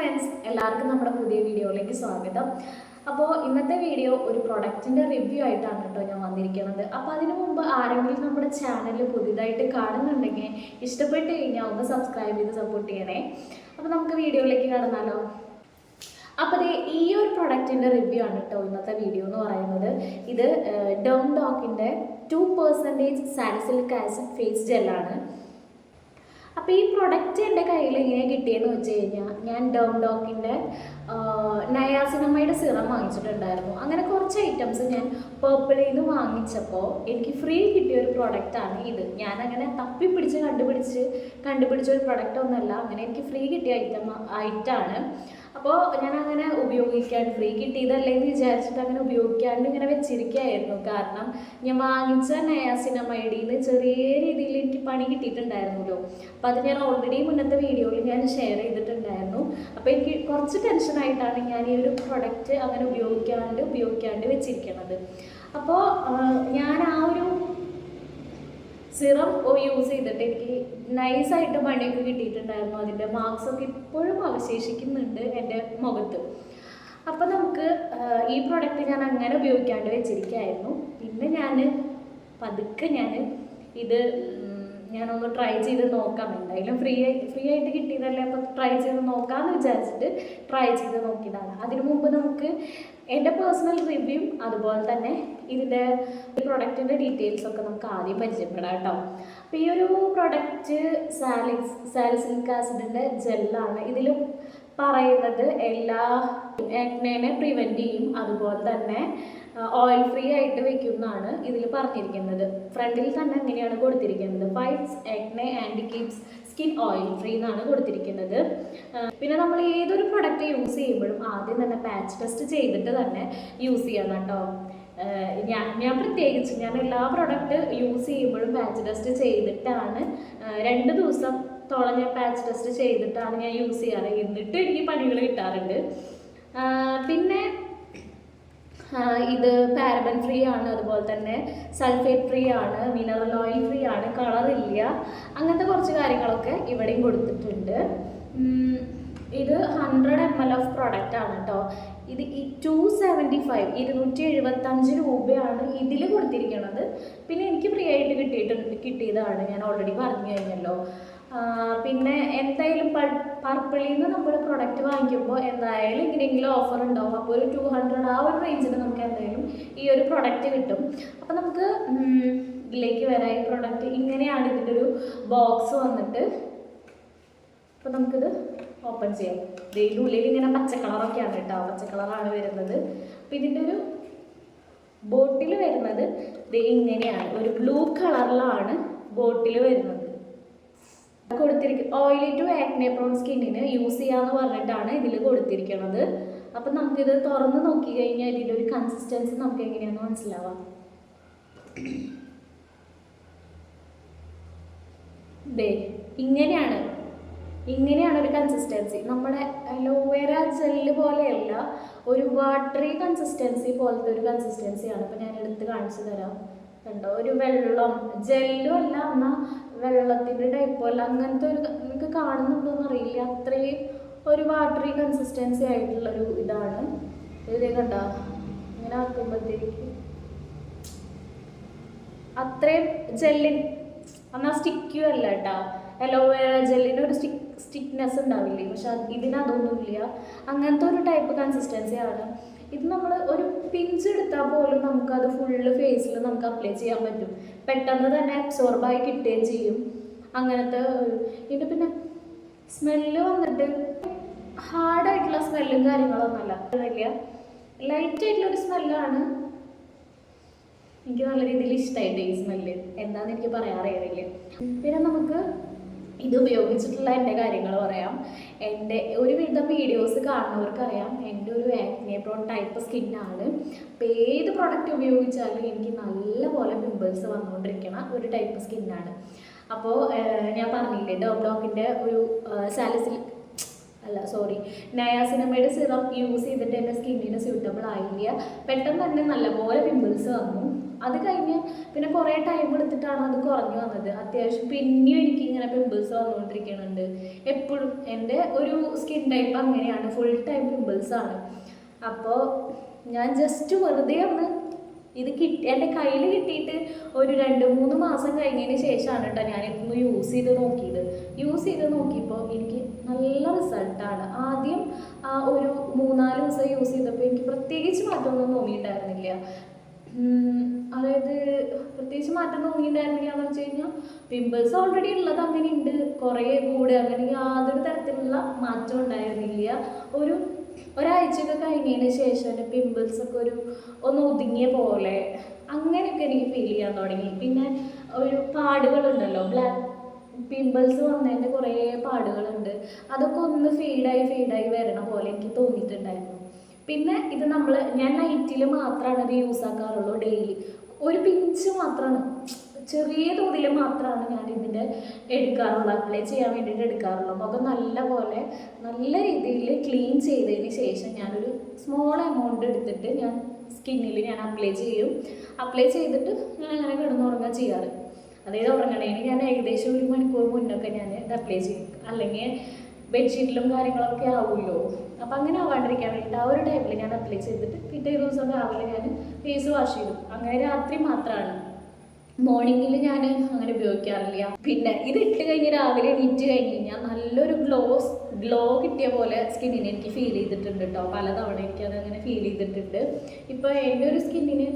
Friends, എല്ലാവർക്കും നമ്മുടെ പുതിയ വീഡിയോയിലേക്ക് സ്വാഗതം. അപ്പോൾ ഇന്നത്തെ വീഡിയോ ഒരു പ്രൊഡക്റ്റിൻ്റെ റിവ്യൂ ആയിട്ടാണ് കേട്ടോ ഞാൻ വന്നിരിക്കുന്നത്. അപ്പോൾ അതിനു മുമ്പ് ആരെങ്കിലും നമ്മുടെ ചാനൽ പുതിയതായിട്ട് കാണുന്നുണ്ടെങ്കിൽ ഇഷ്ടപ്പെട്ട് കഴിഞ്ഞാൽ ഒന്ന് സബ്സ്ക്രൈബ് ചെയ്ത് സപ്പോർട്ട് ചെയ്യണേ. അപ്പോൾ നമുക്ക് വീഡിയോയിലേക്ക് കടന്നാലോ. അപ്പോൾ ഈ ഒരു പ്രൊഡക്റ്റിൻ്റെ റിവ്യൂ ആണ് കേട്ടോ ഇന്നത്തെ വീഡിയോ എന്ന് പറയുന്നത്. ഇത് ഡോക്കിൻ്റെ 2% സാലിസിലിക് ആസിഡ് ഫേസ് ജെല്ലാണ്. അപ്പോൾ ഈ പ്രൊഡക്റ്റ് എൻ്റെ കയ്യിൽ ഇങ്ങനെ കിട്ടിയെന്ന് വെച്ച് കഴിഞ്ഞാൽ ഞാൻ ഡോക്കിൻ്റെ നയാസിനമൈഡ് സിറം വാങ്ങിച്ചിട്ടുണ്ടായിരുന്നു. അങ്ങനെ കുറച്ച് ഐറ്റംസ് ഞാൻ പേർപ്പിളിൽ നിന്ന് വാങ്ങിച്ചപ്പോൾ എനിക്ക് ഫ്രീ കിട്ടിയ ഒരു പ്രൊഡക്റ്റാണ് ഇത്. ഞാൻ അങ്ങനെ തപ്പിപ്പിടിച്ച് കണ്ടുപിടിച്ച ഒരു പ്രൊഡക്റ്റ് ഒന്നുമല്ല, അങ്ങനെ എനിക്ക് ഫ്രീ കിട്ടിയ ഐറ്റമാണ്. അപ്പോൾ ഞാൻ അങ്ങനെ ഉപയോഗിക്കാണ്ട്, ഫ്രീ കിട്ടിയതല്ലേ എന്ന് വിചാരിച്ചിട്ട് അങ്ങനെ ഉപയോഗിക്കാണ്ട് ഇങ്ങനെ വെച്ചിരിക്കുകയായിരുന്നു. കാരണം ഞാൻ വാങ്ങിച്ച നയാസിനമൈഡിൽ നിന്ന് ചെറിയ രീതിയിൽ എനിക്ക് പണി കിട്ടിയിട്ടുണ്ടായിരുന്നല്ലോ. അപ്പോൾ അത് ഞാൻ ഓൾറെഡി മുന്നത്തെ വീഡിയോയിൽ ഞാൻ ഷെയർ ചെയ്തിട്ടുണ്ടായിരുന്നു. അപ്പോൾ എനിക്ക് കുറച്ച് ടെൻഷനായിട്ടാണ് ഞാൻ ഈ ഒരു പ്രൊഡക്റ്റ് അങ്ങനെ ഉപയോഗിക്കാണ്ട് വെച്ചിരിക്കുന്നത്. അപ്പോൾ ഞാൻ ആ ഒരു സിറം യൂസ് ചെയ്തിട്ട് എനിക്ക് നൈസായിട്ട് പണിയൊക്കെ കിട്ടിയിട്ടുണ്ടായിരുന്നു. അതിൻ്റെ മാർക്സൊക്കെ ഇപ്പോഴും അവശേഷിക്കുന്നുണ്ട് എൻ്റെ മുഖത്ത്. അപ്പോൾ നമുക്ക് ഈ പ്രൊഡക്റ്റ് ഞാൻ അങ്ങനെ ഉപയോഗിക്കാണ്ട് വെച്ചിരിക്കുകയായിരുന്നു. പിന്നെ ഞാൻ പതുക്കെ ഇത് ഞാനൊന്ന് ട്രൈ ചെയ്ത് നോക്കാം. എന്തായാലും ഫ്രീ ആയിട്ട് കിട്ടിയതല്ലേ, അപ്പോൾ ട്രൈ ചെയ്ത് നോക്കാമെന്ന് വിചാരിച്ചിട്ട് ട്രൈ ചെയ്ത് നോക്കിയതാണ്. അതിനു മുമ്പ് നമുക്ക് എൻ്റെ പേഴ്സണൽ റിവ്യൂ അതുപോലെ തന്നെ ഇതിൻ്റെ പ്രൊഡക്റ്റിൻ്റെ ഡീറ്റെയിൽസൊക്കെ നമുക്ക് ആദ്യം പരിചയപ്പെടാം കേട്ടോ. അപ്പോൾ ഈ ഒരു പ്രൊഡക്റ്റ് സാലിസിലിക് ആസിഡിൻ്റെ ജെല്ലാണ്. ഇതിൽ പറയുന്നത് എല്ലാ ആക്നെനെ പ്രിവെൻറ്റ് ചെയ്യും, അതുപോലെ തന്നെ ഓയിൽ ഫ്രീ ആയിട്ട് വെക്കുന്നതാണ് ഇതിൽ പറഞ്ഞിരിക്കുന്നത്. ഫ്രണ്ടിൽ തന്നെ അങ്ങനെയാണ് കൊടുത്തിരിക്കുന്നത്. Fights acne and keeps skin oil free എന്നാണ് കൊടുത്തിരിക്കുന്നത്. പിന്നെ നമ്മൾ ഏതൊരു പ്രൊഡക്റ്റ് യൂസ് ചെയ്യുമ്പോഴും ആദ്യം തന്നെ പാച്ച് ടെസ്റ്റ് ചെയ്തിട്ട് തന്നെ യൂസ് ചെയ്യണം കേട്ടോ. ഞാൻ പ്രത്യേകിച്ച് ഞാൻ എല്ലാ പ്രൊഡക്റ്റ് യൂസ് ചെയ്യുമ്പോഴും പാച്ച് ടെസ്റ്റ് ചെയ്തിട്ടാണ്, 2 ദിവസത്തോളം ഞാൻ പാച്ച് ടെസ്റ്റ് ചെയ്തിട്ടാണ് ഞാൻ യൂസ് ചെയ്യാറ്. എന്നിട്ട് എനിക്ക് പണികൾ കിട്ടാറുണ്ട്. പിന്നെ ഇത് പാരബൻ ഫ്രീ ആണ്, അതുപോലെ തന്നെ സൾഫേറ്റ് ഫ്രീ ആണ്, മിനറൽ ഓയിൽ ഫ്രീ ആണ്, കളറില്ല, അങ്ങനത്തെ കുറച്ച് കാര്യങ്ങളൊക്കെ ഇവിടെയും കൊടുത്തിട്ടുണ്ട്. ഇത് 100 ml ഓഫ് പ്രൊഡക്റ്റ് ആണ് കേട്ടോ. ഇത് 275 രൂപയാണ് ഇതിൽ കൊടുത്തിരിക്കുന്നത്. പിന്നെ എനിക്ക് ഫ്രീ ആയിട്ട് കിട്ടിയതാണ്, ഞാൻ ഓൾറെഡി പറഞ്ഞു കഴിഞ്ഞല്ലോ. പിന്നെ എന്തായാലും പർപ്പിളിൽ നിന്ന് നമ്മൾ പ്രൊഡക്റ്റ് വാങ്ങിക്കുമ്പോൾ എന്തായാലും ഇങ്ങനെയെങ്കിലും ഓഫർ ഉണ്ടാവും. അപ്പോൾ ഒരു 200 ആ ഒരു റേഞ്ചിൽ നമുക്ക് എന്തായാലും ഈ ഒരു പ്രൊഡക്റ്റ് കിട്ടും. അപ്പോൾ നമുക്ക് ഇതിലേക്ക് വരാം. ഈ പ്രൊഡക്റ്റ് ഇങ്ങനെയാണ് ഇതിൻ്റെ ഒരു ബോക്സ് വന്നിട്ട്. അപ്പോൾ നമുക്കിത് ഓപ്പൺ ചെയ്യാം. ഇതിൻ്റെ ഉള്ളിൽ ഇങ്ങനെ പച്ച കളറൊക്കെയാണ് കേട്ടോ, പച്ച കളറാണ് വരുന്നത്. അപ്പോൾ ഇതിൻ്റെ ഒരു ബോട്ടിൽ വരുന്നത് ഇങ്ങനെയാണ്, ഒരു ബ്ലൂ കളറിലാണ് ബോട്ടിൽ വരുന്നത്. ഓയിലി ടു ആക്നെ പ്രോൺ സ്കിന്നിന് യൂസ് ചെയ്യാന്ന് പറഞ്ഞിട്ടാണ് ഇതിൽ കൊടുത്തിരിക്കുന്നത്. അപ്പം നമുക്കിത് തുറന്ന് നോക്കി കഴിഞ്ഞാൽ ഇതിൻ്റെ ഒരു കൺസിസ്റ്റൻസി നമുക്ക് എങ്ങനെയാണെന്ന് മനസ്സിലാവാം. ഇങ്ങനെയാണ് ഒരു കൺസിസ്റ്റൻസി. നമ്മുടെ അലോവേര ജെല്ല് പോലെയല്ല, ഒരു വാട്ടറി കൺസിസ്റ്റൻസി പോലത്തെ ഒരു കൺസിസ്റ്റൻസിയാണ്. അപ്പം ഞാൻ എടുത്ത് കാണിച്ചു തരാം. കണ്ടോ, ഒരു വെള്ളം ജെല്ലും അല്ല, എന്നാൽ വെള്ളത്തിൻ്റെ ടൈപ്പോ അല്ല, അങ്ങനത്തെ ഒരു, നിങ്ങൾക്ക് കാണുന്നുണ്ടോയെന്ന് അറിയില്ല, അത്രയും ഒരു വാട്ടറി കൺസിസ്റ്റൻസി ആയിട്ടുള്ളൊരു ഇതാണ്. ഇത് കണ്ടോ, ഇങ്ങനെ ആക്കുമ്പോഴത്തേക്ക് അത്രയും എന്നാൽ സ്റ്റിക്കും അല്ല കേട്ടോ. അലോവേര ജെല്ലിന് ഒരു സ്റ്റിക്നെസ് ഉണ്ടാവില്ലേ, പക്ഷെ ഇതിനതൊന്നുമില്ല. അങ്ങനത്തെ ഒരു ടൈപ്പ് കൺസിസ്റ്റൻസിയാണ്. ഇത് നമ്മൾ ഒരു പിഞ്ച് എടുത്താൽ പോലും നമുക്കത് ഫുള്ള് ഫേസിൽ നമുക്ക് അപ്ലൈ ചെയ്യാൻ പറ്റും. പെട്ടെന്ന് തന്നെ അബ്സോർബായി കിട്ടുകയും ചെയ്യും. അങ്ങനത്തെ ഇതിൻ്റെ പിന്നെ സ്മെല്ല് വന്നിട്ട് ഹാർഡായിട്ടുള്ള സ്മെല്ലും കാര്യങ്ങളൊന്നുമല്ല, ലൈറ്റായിട്ടുള്ളൊരു സ്മെല്ലാണ്. എനിക്ക് നല്ല രീതിയിൽ ഇഷ്ടമായിട്ട് ഈ സ്മെല്ല് എന്താണെന്ന് എനിക്ക് പറയാറിയില്ല. പിന്നെ നമുക്ക് ഇത് ഉപയോഗിച്ചിട്ടുള്ള എൻ്റെ കാര്യങ്ങൾ പറയാം. എൻ്റെ ഒരുവിധം വീഡിയോസ് കാണുന്നവർക്കറിയാം എൻ്റെ ഒരു ആക്നെ പ്രോൺ ടൈപ്പ് സ്കിന്നാണ്. അപ്പോൾ ഏത് പ്രൊഡക്റ്റ് ഉപയോഗിച്ചാലും എനിക്ക് നല്ലപോലെ പിമ്പിൾസ് വന്നുകൊണ്ടിരിക്കുന്ന ഒരു ടൈപ്പ് സ്കിന്നാണ്. അപ്പോൾ ഞാൻ പറഞ്ഞില്ലേ, ഡോക്കിൻ്റെ ഒരു നയാസിനമൈഡ് സിറം യൂസ് ചെയ്തിട്ട് എൻ്റെ സ്കിന്നിന് സ്യൂട്ടബിൾ ആയില്ല. പെട്ടെന്ന് തന്നെ നല്ലപോലെ പിമ്പിൾസ് വന്നു. അത് കഴിഞ്ഞ് പിന്നെ കുറേ ടൈം എടുത്തിട്ടാണ് അത് കുറഞ്ഞു വന്നത്. അത്യാവശ്യം പിന്നെയും എനിക്ക് ഇങ്ങനെ പിമ്പിൾസ് വന്നുകൊണ്ടിരിക്കുന്നുണ്ട് എപ്പോഴും. എൻ്റെ ഒരു സ്കിൻ ടൈപ്പ് അങ്ങനെയാണ്, ഫുൾ ടൈം പിമ്പിൾസാണ്. അപ്പോൾ ഞാൻ ജസ്റ്റ് വെറുതെ ഒന്ന് ഇത് എൻ്റെ കയ്യിൽ കിട്ടിയിട്ട് ഒരു 2-3 മാസം കഴിഞ്ഞതിന് ശേഷമാണ് കേട്ടോ ഞാനിതൊന്ന് യൂസ് ചെയ്ത് നോക്കിയപ്പോൾ എനിക്ക് നല്ല റിസൾട്ടാണ്. ആദ്യം ഒരു 3-4 ദിവസം യൂസ് ചെയ്തപ്പോൾ എനിക്ക് പ്രത്യേകിച്ച് മാറ്റമൊന്നും തോന്നിയിട്ടുണ്ടായിരുന്നില്ല. അതായത് പ്രത്യേകിച്ച് മാറ്റം തോന്നിയിട്ടുണ്ടായിരുന്നില്ല എന്ന് വെച്ച് കഴിഞ്ഞാൽ പിമ്പിൾസ് ഓൾറെഡി ഉള്ളത് അങ്ങനെ ഉണ്ട്, കുറേ കൂടെ അങ്ങനെ യാതൊരു തരത്തിലുള്ള മാറ്റം ഉണ്ടായിരുന്നില്ല. ഒരാഴ്ചയൊക്കെ കഴിഞ്ഞതിന് ശേഷം എൻ്റെ പിമ്പിൾസൊക്കെ ഒന്ന് ഒതുങ്ങിയ പോലെ അങ്ങനെയൊക്കെ എനിക്ക് ഫീൽ ചെയ്യാൻ തുടങ്ങി. പിന്നെ ഒരു പാടുകളുണ്ടല്ലോ, ബ്ലാക്ക് പിമ്പിൾസ് വന്നതിൻ്റെ കുറേ പാടുകളുണ്ട്, അതൊക്കെ ഒന്ന് ഫെയ്ഡായി വരണ പോലെ എനിക്ക് തോന്നിയിട്ടുണ്ടായിരുന്നു. പിന്നെ ഇത് ഞാൻ നൈറ്റിൽ മാത്രമാണ് ഇത് യൂസ് ആക്കാറുള്ളൂ. ഡെയിലി ഒരു പിഞ്ച് മാത്രമാണ്, ചെറിയ തോതിൽ മാത്രമാണ് ഞാൻ ഇതിൻ്റെ അപ്ലൈ ചെയ്യാൻ വേണ്ടിയിട്ട് എടുക്കാറുള്ളൂ. മുഖം നല്ല രീതിയിൽ ക്ലീൻ ചെയ്തതിന് ശേഷം ഞാനൊരു സ്മോൾ എമൗണ്ട് എടുത്തിട്ട് ഞാൻ സ്കിന്നിൽ അപ്ലൈ ചെയ്തിട്ട് ഞാൻ അങ്ങനെ കിടന്നുറങ്ങുക ചെയ്യാറ്. അതായത് ഉറങ്ങണേന് ഞാൻ ഏകദേശം 1 മണിക്കൂർ മുന്നൊക്കെ ഞാൻ ഇത് അപ്ലൈ ചെയ്യും, അല്ലെങ്കിൽ ബെഡ്ഷീറ്റിലും കാര്യങ്ങളൊക്കെ ആവുമല്ലോ. അപ്പം അങ്ങനെ ആവാണ്ടിരിക്കാൻ വേണ്ടിയിട്ട് ആ ഒരു ടൈമിൽ ഞാൻ അപ്ലൈ ചെയ്തിട്ട് പിറ്റേ ദിവസം രാവിലെ ഞാൻ ഫേസ് വാഷ് ചെയ്തു. അങ്ങനെ രാത്രി മാത്രമാണ്, മോർണിംഗിൽ ഞാൻ അങ്ങനെ ഉപയോഗിക്കാറില്ല. പിന്നെ ഇത് ഇട്ട് കഴിഞ്ഞ് രാവിലെ എണീറ്റ് കഴിഞ്ഞ് കഴിഞ്ഞാൽ നല്ലൊരു ഗ്ലോ കിട്ടിയ പോലെ സ്കിന്നിന് എനിക്ക് ഫീൽ ചെയ്തിട്ടുണ്ട് കേട്ടോ. പലതവണ എനിക്കത് അങ്ങനെ ഫീൽ ചെയ്തിട്ടുണ്ട്. ഇപ്പോൾ എൻ്റെ ഒരു സ്കിന്നിന്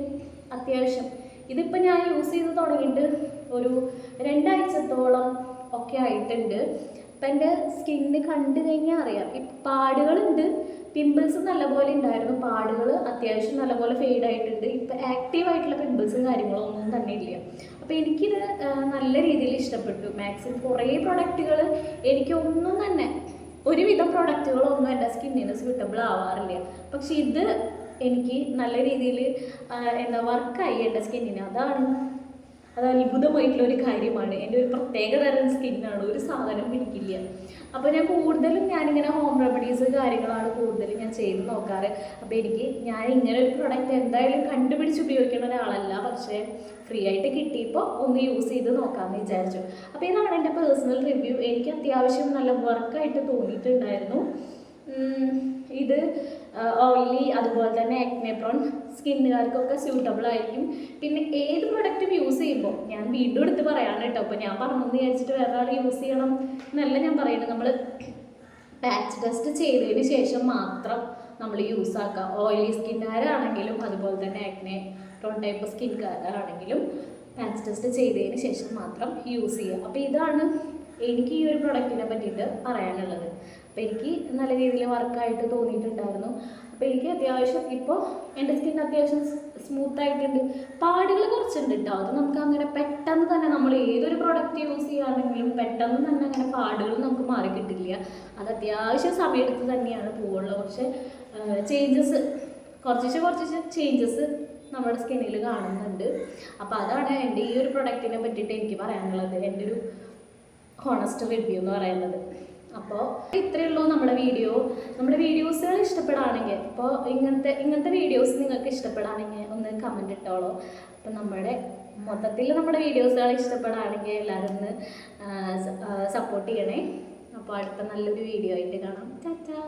അത്യാവശ്യം ഇതിപ്പോൾ ഞാൻ യൂസ് ചെയ്ത് തുടങ്ങിയിട്ട് ഒരു 2 ആഴ്ചത്തോളം ഒക്കെ ആയിട്ടുണ്ട്. അപ്പം എൻ്റെ സ്കിന്ന് കണ്ടു കഴിഞ്ഞാൽ അറിയാം, ഇപ്പം പാടുകളുണ്ട്, പിമ്പിൾസ് നല്ലപോലെ ഉണ്ടായിരുന്നു, പാടുകൾ അത്യാവശ്യം നല്ലപോലെ ഫെയ്ഡായിട്ടുണ്ട്. ഇപ്പം ആക്റ്റീവായിട്ടുള്ള പിമ്പിൾസും കാര്യങ്ങളൊന്നും തന്നെ ഇല്ല. അപ്പോൾ എനിക്കിത് നല്ല രീതിയിൽ ഇഷ്ടപ്പെട്ടു. മാക്സിമം കുറേ പ്രൊഡക്റ്റുകൾ എനിക്കൊന്നും തന്നെ ഒരുവിധം പ്രൊഡക്റ്റുകളൊന്നും എൻ്റെ സ്കിന്നിന് സ്യൂട്ടബിൾ ആവാറില്ല. പക്ഷെ ഇത് എനിക്ക് നല്ല രീതിയിൽ വർക്കായി എൻ്റെ സ്കിന്നിന്. അത് അത്ഭുതമായിട്ടുള്ളൊരു കാര്യമാണ്. എൻ്റെ ഒരു പ്രത്യേക തരം സ്കിന്നാണ്, ഒരു സാധനം പിടിക്കില്ല. അപ്പോൾ ഞാനിങ്ങനെ ഹോം റെമഡീസ് കാര്യങ്ങളാണ് കൂടുതലും ഞാൻ ചെയ്ത് നോക്കാറ്. അപ്പോൾ ഞാൻ ഇങ്ങനെ ഒരു പ്രൊഡക്റ്റ് എന്തായാലും കണ്ടുപിടിച്ച് ഉപയോഗിക്കുന്ന ഒരാളല്ല, പക്ഷേ ഫ്രീ ആയിട്ട് കിട്ടിയപ്പോൾ ഒന്ന് യൂസ് ചെയ്ത് നോക്കാമെന്ന് വിചാരിച്ചു. അപ്പോൾ ഇതാണ് എൻ്റെ പേഴ്സണൽ റിവ്യൂ. എനിക്ക് അത്യാവശ്യം നല്ല വർക്കായിട്ട് തോന്നിയിട്ടുണ്ടായിരുന്നു. ഇത് ഓയിലി അതുപോലെ തന്നെ ആക്നെ പ്രോൺ സ്കിന്നുകാർക്കൊക്കെ സ്യൂട്ടബിൾ ആയിരിക്കും. പിന്നെ ഏത് പ്രൊഡക്റ്റും യൂസ് ചെയ്യുമ്പോൾ ഞാൻ വീണ്ടും എടുത്ത് പറയാണ് കേട്ടോ. അപ്പോൾ ഞാൻ പറഞ്ഞെന്ന് വിചാരിച്ചിട്ട് വേറെ ആൾ യൂസ് ചെയ്യണം എന്നല്ല ഞാൻ പറയുന്നത്. നമ്മൾ പാച്ച് ടെസ്റ്റ് ചെയ്തതിന് ശേഷം മാത്രം നമ്മൾ യൂസ് ആക്കുക. ഓയിലി സ്കിന്നുകാരാണെങ്കിലും അതുപോലെ തന്നെ ആക്നെ പ്രോൺ ടൈപ്പ് സ്കിൻകാരാണെങ്കിലും പാച്ച് ടെസ്റ്റ് ചെയ്തതിന് ശേഷം മാത്രം യൂസ് ചെയ്യുക. അപ്പോൾ ഇതാണ് എനിക്ക് ഈ ഒരു പ്രൊഡക്റ്റിനെ പറ്റിയിട്ട് പറയാനുള്ളത്. അപ്പോൾ എനിക്ക് നല്ല രീതിയിൽ വർക്കായിട്ട് തോന്നിയിട്ടുണ്ടായിരുന്നു. അപ്പോൾ എനിക്ക് അത്യാവശ്യം ഇപ്പോൾ എൻ്റെ സ്കിൻ അത്യാവശ്യം സ്മൂത്തായിട്ടുണ്ട്. പാടുകൾ കുറച്ചുണ്ട് കേട്ടോ. അത് നമുക്ക് അങ്ങനെ പെട്ടെന്ന് തന്നെ നമ്മൾ ഏതൊരു പ്രൊഡക്റ്റ് യൂസ് ചെയ്യുകയാണെങ്കിലും പെട്ടെന്ന് തന്നെ അങ്ങനെ പാടുകൾ നമുക്ക് മാറി കിട്ടില്ല. അത് അത്യാവശ്യം സമയമെടുത്ത് തന്നെയാണ് പോവുള്ളൂ. പക്ഷേ കുറച്ച് ചേഞ്ചസ് നമ്മുടെ സ്കിന്നിൽ കാണുന്നുണ്ട്. അപ്പോൾ അതാണ് എൻ്റെ ഈ ഒരു പ്രൊഡക്റ്റിനെ പറ്റിയിട്ട് എനിക്ക് പറയാനുള്ളത്, എൻ്റെ ഒരു ഹോണസ്റ്റ് റിവ്യൂ എന്ന് പറയുന്നത്. അപ്പോൾ ഇത്രയേ ഉള്ളൂ നമ്മുടെ വീഡിയോസുകൾ ഇഷ്ടപ്പെടുകയാണെങ്കിൽ, ഇപ്പോൾ ഇങ്ങനത്തെ വീഡിയോസ് നിങ്ങൾക്ക് ഇഷ്ടപ്പെടുകയാണെങ്കിൽ ഒന്ന് കമൻറ്റ് ഇട്ടോളൂ. അപ്പം മൊത്തത്തിൽ നമ്മുടെ വീഡിയോസുകൾ ഇഷ്ടപ്പെടുകയാണെങ്കിൽ എല്ലാവരും ഒന്ന് സപ്പോർട്ട് ചെയ്യണേ. അപ്പോൾ അടുത്ത നല്ലൊരു വീഡിയോ ആയിട്ട് കാണാം. ടാറ്റാ.